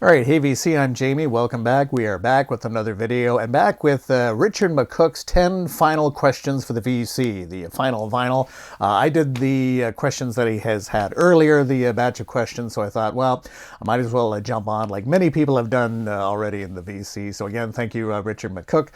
All right, hey VC, I'm Jamie. Welcome back. We are back with another video and back with Richard McCook's 10 final questions for the VC, the final vinyl. I did the questions that he has had earlier, the batch of questions, so I thought, well, I might as well jump on like many people have done already in the VC. So again, thank you, Richard McCook,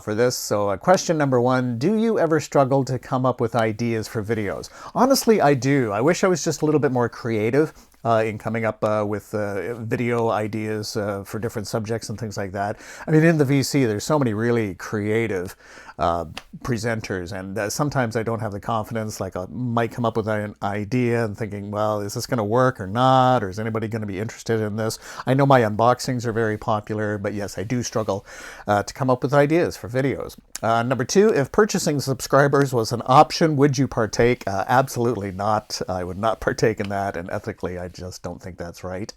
for this. So question number one, do you ever struggle to come up with ideas for videos? Honestly, I do. I wish I was just a little bit more creative in coming up with video ideas for different subjects and things like that. I mean, in the VC, there's so many really creative presenters, and sometimes I don't have the confidence. Like, I might come up with an idea and thinking, well, is this going to work or not, or is anybody going to be interested in this? I know my unboxings are very popular, but yes, I do struggle to come up with ideas for videos. Number two, if purchasing subscribers was an option, would you partake? Absolutely not. I would not partake in that, and ethically, I just don't think that's right.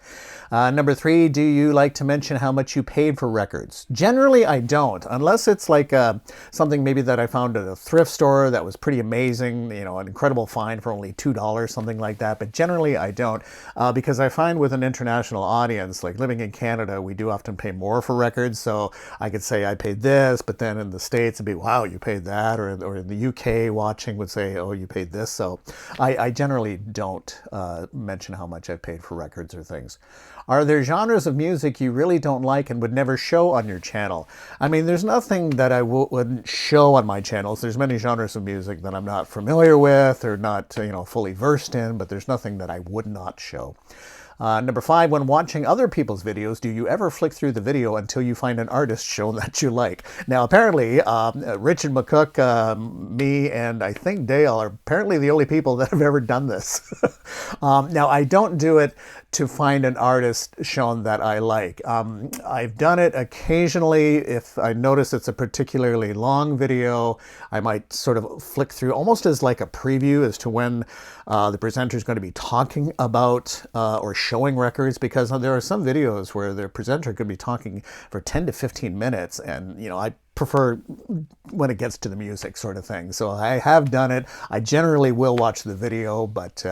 Number three, do you like to mention how much you paid for records? Generally, I don't, unless it's like something maybe that I found at a thrift store that was pretty amazing, you know, an incredible find for only $2, something like that. But generally, I don't, because I find with an international audience, like living in Canada, we do often pay more for records. So I could say I paid this, but then in the States, it'd be, wow, you paid that, or in the UK watching would say, oh, you paid this. So I generally don't mention how much I've paid for records or things. Are there genres of music you really don't like and would never show on your channel? I mean, there's nothing that I wouldn't show on my channels. There's many genres of music that I'm not familiar with or not, fully versed in, but there's nothing that I would not show. Number five, when watching other people's videos, do you ever flick through the video until you find an artist shown that you like? Now, apparently, Richard McCook, me, and I think Dale are apparently the only people that have ever done this. Now, I don't do it to find an artist shown that I like. I've done it occasionally. If I notice it's a particularly long video, I might sort of flick through almost as like a preview as to when the presenter is going to be talking about or showing records, because there are some videos where the presenter could be talking for 10 to 15 minutes, and I prefer when it gets to the music sort of thing. So I have done it. I generally will watch the video, but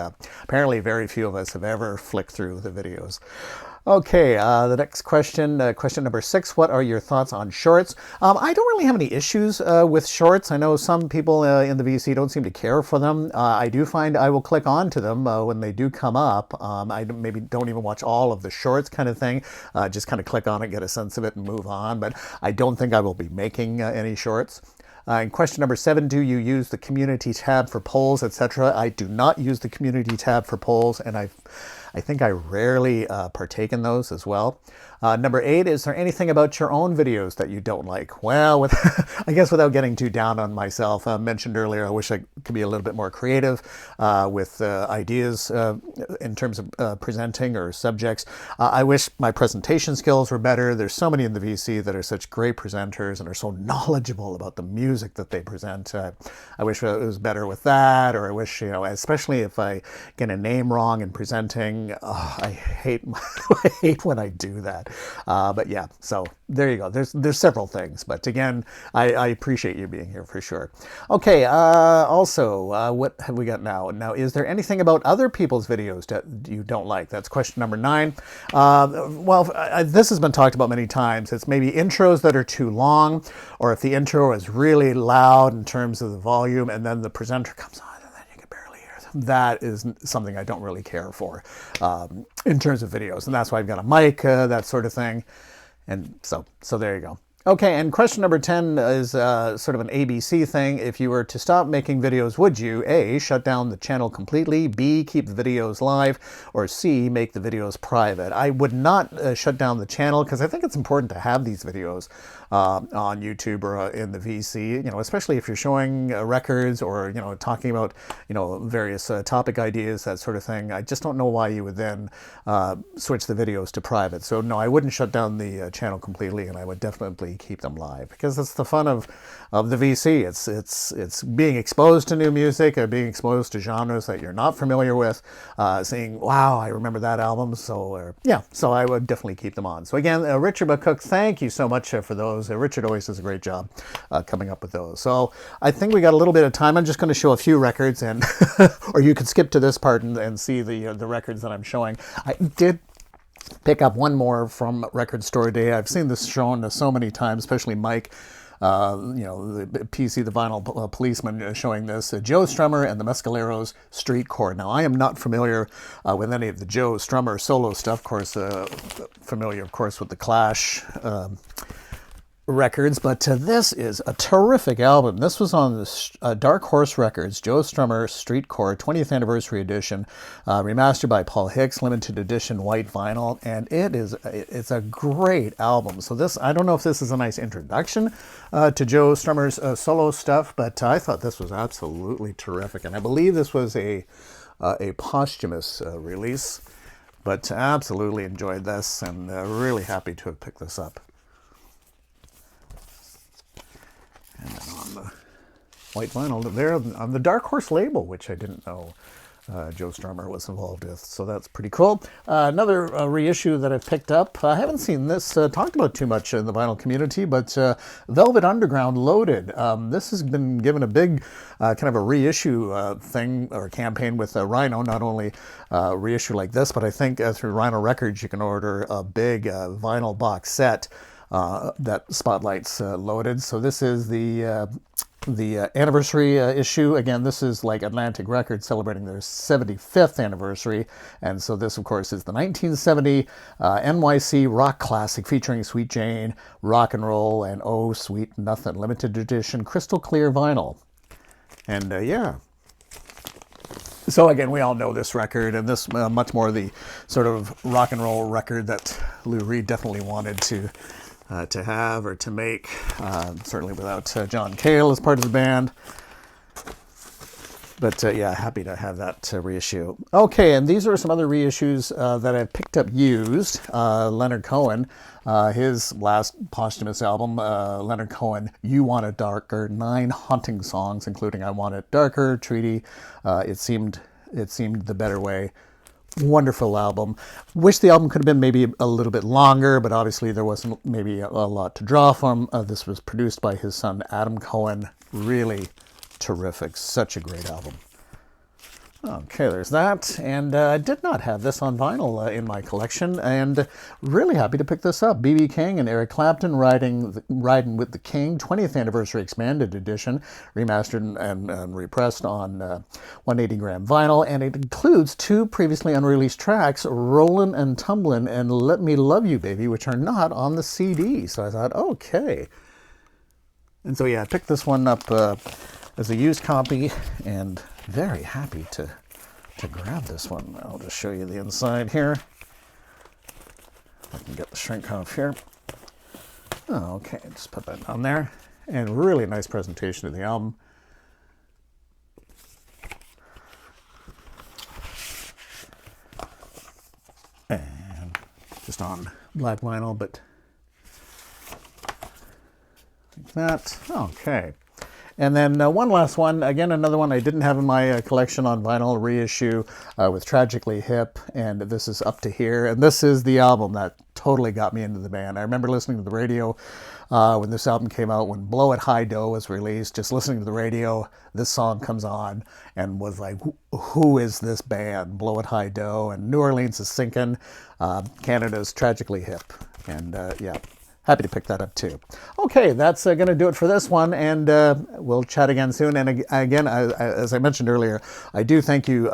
apparently very few of us have ever flicked through the videos. Okay, the next question, question number six, what are your thoughts on shorts? I don't really have any issues with shorts. I know some people in the VC don't seem to care for them. I do find I will click on to them when they do come up. I maybe don't even watch all of the shorts kind of thing. Just kind of click on it, get a sense of it, and move on. But I don't think I will be making any shorts. And question number seven, do you use the community tab for polls, etc.? I do not use the community tab for polls, and I think I rarely partake in those as well. Number eight, is there anything about your own videos that you don't like? Well, I guess without getting too down on myself, mentioned earlier, I wish I could be a little bit more creative with ideas in terms of presenting or subjects. I wish my presentation skills were better. There's so many in the VC that are such great presenters and are so knowledgeable about the music that they present. I wish it was better with that, or I wish, especially if I get a name wrong in presenting, I hate I hate when I do that. But yeah, so there you go. There's several things, but again, I appreciate you being here for sure. Okay. Also, what have we got now? Now, is there anything about other people's videos that you don't like? That's question number nine. This has been talked about many times. It's maybe intros that are too long, or if the intro is really loud in terms of the volume, and then the presenter comes on. That is something I don't really care for in terms of videos. And that's why I've got a mic, that sort of thing. And so there you go. Okay, and question number 10 is sort of an ABC thing. If you were to stop making videos, would you A, shut down the channel completely, B, keep the videos live, or C, make the videos private? I would not shut down the channel, because I think it's important to have these videos on YouTube or in the VC, especially if you're showing records or, talking about, various topic ideas, that sort of thing. I just don't know why you would then switch the videos to private. So no, I wouldn't shut down the channel completely, and I would definitely keep them live, because that's the fun of the VC. It's being exposed to new music, or being exposed to genres that you're not familiar with, saying, wow, I remember that album. So I would definitely keep them on. So again, Richard McCook, thank you so much for those. Richard always does a great job coming up with those. So I think we got a little bit of time. I'm just going to show a few records, and or you could skip to this part and see the records that I'm showing. I did pick up one more from Record Store Day. I've seen this shown so many times, especially Mike, you know, the PC, the vinyl policeman, showing this. Joe Strummer and the Mescaleros Street Chord. Now, I am not familiar with any of the Joe Strummer solo stuff. Of course, familiar, of course, with the Clash records, but this is a terrific album. This was on the Dark Horse Records, Joe Strummer Street Chord 20th Anniversary Edition, remastered by Paul Hicks, limited edition white vinyl, and it's a great album. So this, I don't know if this is a nice introduction to Joe Strummer's solo stuff, but I thought this was absolutely terrific, and I believe this was a posthumous release, but absolutely enjoyed this, and really happy to have picked this up. And then on the white vinyl there on the Dark Horse label, which I didn't know Joe Strummer was involved with. So that's pretty cool. Another reissue that I've picked up. I haven't seen this talked about too much in the vinyl community, but Velvet Underground Loaded. This has been given a big kind of a reissue thing or campaign with Rhino. Not only reissue like this, but I think through Rhino Records you can order a big vinyl box set that spotlights Loaded. So this is the anniversary issue. Again, this is like Atlantic Records celebrating their 75th anniversary, and so this, of course, is the 1970 NYC rock classic featuring Sweet Jane, Rock and Roll, and Oh Sweet Nothing, limited edition crystal clear vinyl. And yeah. So again, we all know this record, and this much more the sort of rock and roll record that Lou Reed definitely wanted to have or to make, certainly without John Cale as part of the band. But yeah, happy to have that reissue. Okay, and these are some other reissues that I've picked up used. Leonard Cohen, his last posthumous album, Leonard Cohen, You Want It Darker, 9 haunting songs, including I Want It Darker, Treaty, It Seemed the Better Way. Wonderful album. Wish the album could have been maybe a little bit longer, but obviously there wasn't maybe a lot to draw from. This was produced by his son Adam Cohen. Really terrific. Such a great album. Okay, there's that. And I did not have this on vinyl in my collection, and really happy to pick this up. B.B. King and Eric Clapton, Riding with the King, 20th Anniversary Expanded Edition, remastered and repressed on 180-gram vinyl, and it includes 2 previously unreleased tracks, Rollin' and Tumblin' and Let Me Love You Baby, which are not on the CD. So I thought, okay. And so yeah, I picked this one up as a used copy, and very happy to grab this one. I'll just show you the inside here. I can get the shrink off here. Oh, okay, just put that on there. And really nice presentation of the album. And just on black vinyl, but like that. Okay. And then one last one, again, another one I didn't have in my collection on vinyl, reissue with Tragically Hip, and this is Up to Here. And this is the album that totally got me into the band. I remember listening to the radio when this album came out, when Blow It High Dough was released, just listening to the radio, this song comes on, and was like, who is this band? Blow It High Dough, and New Orleans is Sinking, Canada's Tragically Hip. And yeah. Happy to pick that up too. Okay, that's going to do it for this one, and we'll chat again soon. And again, as I mentioned earlier, I do thank you,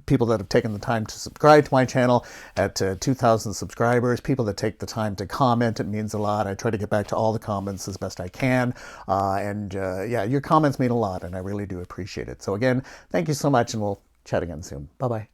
people that have taken the time to subscribe to my channel at 2,000 subscribers, people that take the time to comment. It means a lot. I try to get back to all the comments as best I can. Yeah, your comments mean a lot, and I really do appreciate it. So again, thank you so much, and we'll chat again soon. Bye-bye.